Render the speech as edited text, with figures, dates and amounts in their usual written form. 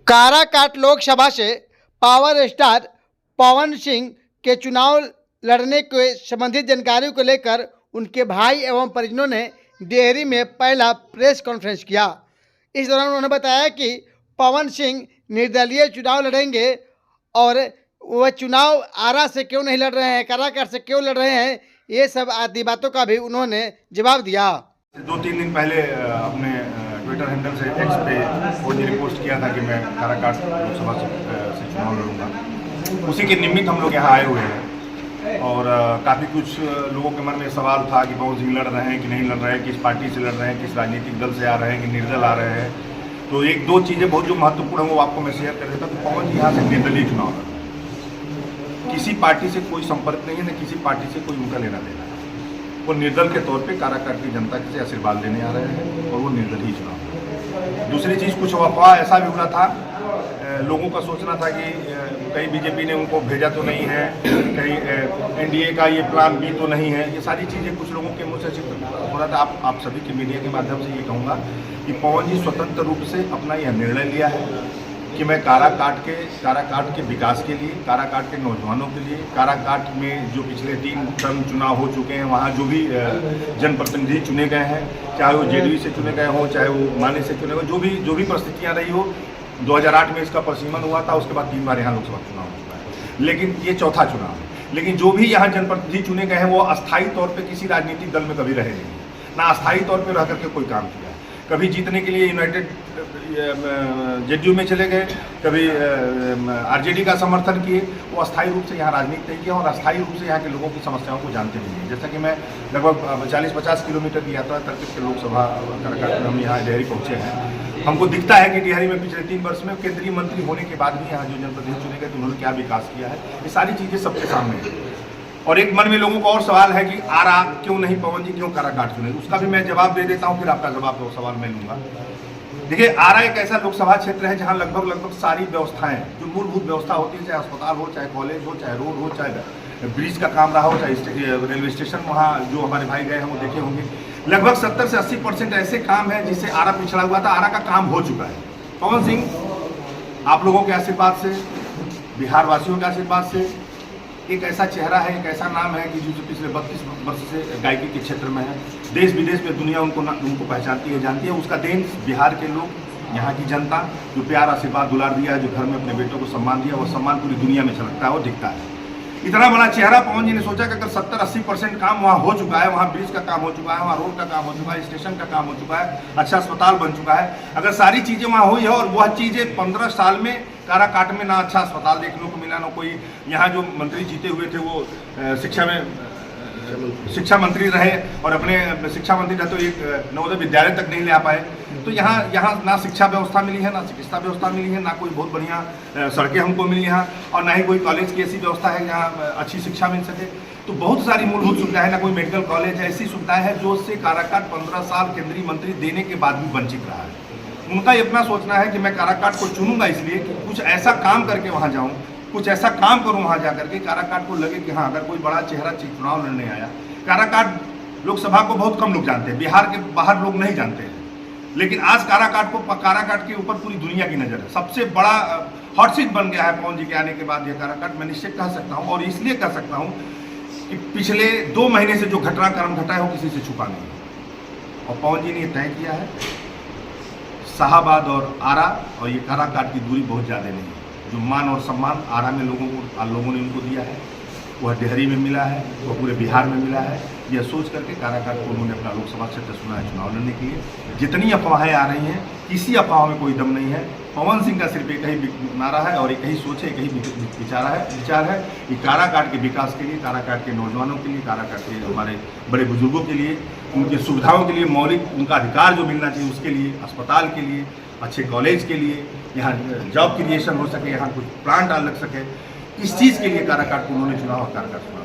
काराकाट लोकसभा से power star Pawan Singh के चुनाव लड़ने के संबंधित जानकारी को लेकर उनके भाई एवं परिजनों ने डेहरी में पहला प्रेस कॉन्फ्रेंस किया। इस दौरान उन्होंने बताया कि पवन सिंह निर्दलीय चुनाव लड़ेंगे और वह चुनाव आरा से क्यों नहीं लड़ रहे हैं, काराकाट से क्यों लड़ रहे हैं, ये सब आदि बातों का भी उन्होंने जवाब दिया। 2-3 दिन पहले अपने ट्विटर हैंडल से एक्स पे फौजी रिपोस्ट किया था कि मैं काराकाट लोकसभा से चुनाव लड़ूंगा। उसी के निमित्त हम लोग यहाँ आए हुए हैं और काफ़ी कुछ लोगों के मन में सवाल था कि पवन सिंह लड़ रहे हैं कि नहीं लड़ रहे हैं, किस पार्टी से लड़ रहे हैं, किस राजनीतिक दल से आ रहे हैं कि निर्दल आ रहे हैं। तो एक दो चीज़ें बहुत जो महत्वपूर्ण है वो आपको मैं शेयर कर देता हूँ। तो पवन जी यहाँ से निर्दलीय चुनाव लड़ रहे हैं, किसी पार्टी से कोई संपर्क नहीं है, न किसी पार्टी से कोई उनका लेना देना है। वो निर्दल के तौर पे काराकाट की जनता से आशीर्वाद लेने आ रहे हैं और वो निर्दल ही चुनाव। दूसरी चीज़, कुछ अफवाह ऐसा भी हो रहा था, लोगों का सोचना था कि कहीं बीजेपी ने उनको भेजा तो नहीं है, कहीं एनडीए का ये प्लान बी तो नहीं है। ये सारी चीज़ें कुछ लोगों के मुँह से हो रहा था। आप सभी के मीडिया के माध्यम से ये कहूँगा कि पवन जी स्वतंत्र रूप से अपना यह निर्णय लिया है कि मैं काराकाट के विकास के लिए, काराकाट के नौजवानों के लिए, काराकाट में जो पिछले 3 टर्म चुनाव हो चुके हैं वहाँ जो भी जनप्रतिनिधि चुने गए हैं, चाहे वो जेडीयू से चुने गए हों, चाहे वो माने से चुने गए, जो भी परिस्थितियाँ रही हो। 2008 में इसका परिसीमन हुआ था, उसके बाद 3 बार यहाँ लोकसभा चुनाव हो चुका है, लेकिन ये चौथा चुनाव है। लेकिन जो भी यहाँ जनप्रतिनिधि चुने गए हैं वो अस्थायी तौर पर किसी राजनीतिक दल में कभी रहे नहीं, ना अस्थायी तौर पर रह करके कोई काम किया है। कभी जीतने के लिए यूनाइटेड जेडीयू में चले गए, कभी आरजेडी का समर्थन किए। वो अस्थायी रूप से यहाँ राजनीति नहीं किया और अस्थायी रूप से यहाँ के लोगों की समस्याओं को जानते भी नहीं। जैसा कि मैं लगभग 40-50 किलोमीटर की यात्रा करके लोकसभा काराकाट में हम यहाँ डेहरी पहुँचे हैं। हमको दिखता है कि डेहरी में पिछले 3 वर्ष में केंद्रीय मंत्री होने के बाद भी यहाँ जो जनप्रतिनिधि चुने गए तो उन्होंने क्या विकास किया है, ये सारी चीज़ें सबके सामने हैं। और एक मन में लोगों का और सवाल है कि आरा क्यों नहीं, पवन जी क्यों काराकाट चुने, उसका भी मैं जवाब दे देता हूँ, फिर आपका जवाब वो सवाल मैं लूँगा। देखिए, आरा एक ऐसा लोकसभा क्षेत्र है जहाँ लगभग सारी व्यवस्थाएं, जो मूलभूत व्यवस्था होती है, चाहे अस्पताल हो, चाहे कॉलेज हो, चाहे रोड हो, चाहे ब्रिज का काम रहा हो, चाहे रेलवे स्टेशन, वहाँ जो हमारे भाई गए हैं वो देखे होंगे। लगभग 70 से 80% ऐसे काम है जिससे आरा पिछड़ा हुआ था, आरा का काम हो चुका है। पवन सिंह आप लोगों के आशीर्वाद से, बिहार वासियों के आशीर्वाद से एक ऐसा चेहरा है, एक ऐसा नाम है कि जो पिछले 32 वर्ष से गायकी के क्षेत्र में है। देश विदेश में दुनिया उनको पहचानती है, जानती है। उसका देन बिहार के लोग, यहाँ की जनता जो प्यार आशीर्वाद दुलार दिया है, जो घर में अपने बेटों को सम्मान दिया, वो सम्मान पूरी दुनिया में झलकता है और दिखता है। इतना बड़ा चेहरा पवन जी ने सोचा कि अगर 70-80% काम वहाँ हो चुका है, वहाँ ब्रिज का काम हो चुका है, वहाँ रोड का काम हो चुका है, स्टेशन का काम हो चुका है, अच्छा अस्पताल बन चुका है, अगर सारी चीज़ें वहाँ हुई है और वह चीज़ें 15 साल में काराकाट में ना अच्छा अस्पताल देखने को मिला, ना कोई यहाँ जो मंत्री जीते हुए थे वो शिक्षा मंत्री रहे और अपने शिक्षा मंत्री रहे तो एक नवोदय विद्यालय तक नहीं ले आ पाए। तो यहाँ ना शिक्षा व्यवस्था मिली है, ना चिकित्सा व्यवस्था मिली है, ना कोई बहुत बढ़िया सड़कें हमको मिली यहाँ, और ना ही कोई कॉलेज की ऐसी व्यवस्था है जहाँ अच्छी शिक्षा मिल सके। तो बहुत सारी मूलभूत सुविधाएं, ना कोई मेडिकल कॉलेज, ऐसी सुविधाएं हैं जो उससे काराकाट 15 साल केंद्रीय मंत्री देने के बाद भी वंचित रहा है। उनका इतना सोचना है कि मैं काराकाट को चुनूंगा इसलिए कि कुछ ऐसा काम करके वहाँ जाऊँ, कुछ ऐसा काम करूँ वहाँ जाकर के काराकाट को लगे कि हाँ, अगर कोई बड़ा चेहरा चुनाव लड़ने आया। काराकाट लोकसभा को बहुत कम लोग जानते हैं, बिहार के बाहर लोग नहीं जानते हैं, लेकिन आज काराकाट के ऊपर पूरी दुनिया की नज़र है। सबसे बड़ा हॉट सीट बन गया है पवन जी के आने के बाद यह काराकाट, मैं निश्चित कह सकता हूँ। और इसलिए कह सकता हूँ कि पिछले 2 महीने से जो घटनाक्रम घटा है वो किसी से छुपा नहीं है और पवन जी ने तय किया है। शाहाबाद और आरा और ये काराकाट की दूरी बहुत ज़्यादा नहीं है। जो मान और सम्मान आरा में लोगों ने उनको दिया है, वह डेहरी में मिला है, वह पूरे बिहार में मिला है। यह सोच करके काराकाट को उन्होंने अपना लोकसभा क्षेत्र चुना है चुनाव लड़ने के लिए। जितनी अफवाहें आ रही हैं, किसी अफवाह में कोई दम नहीं है। पवन सिंह का सिर्फ एक ही नारा है और एक ही सोच है, एक ही विचार है कि काराकाट के विकास के लिए, काराकाट के नौजवानों के लिए, काराकाट के हमारे बड़े बुजुर्गों के लिए, उनकी सुविधाओं के लिए, मौलिक उनका अधिकार जो मिलना चाहिए उसके लिए, अस्पताल के लिए, अच्छे कॉलेज के लिए, यहाँ जॉब क्रिएशन हो सके, यहाँ कुछ प्लांट लग सके, इस चीज़ के लिए काराकाट को उन्होंने चुना और काराकाट चुना।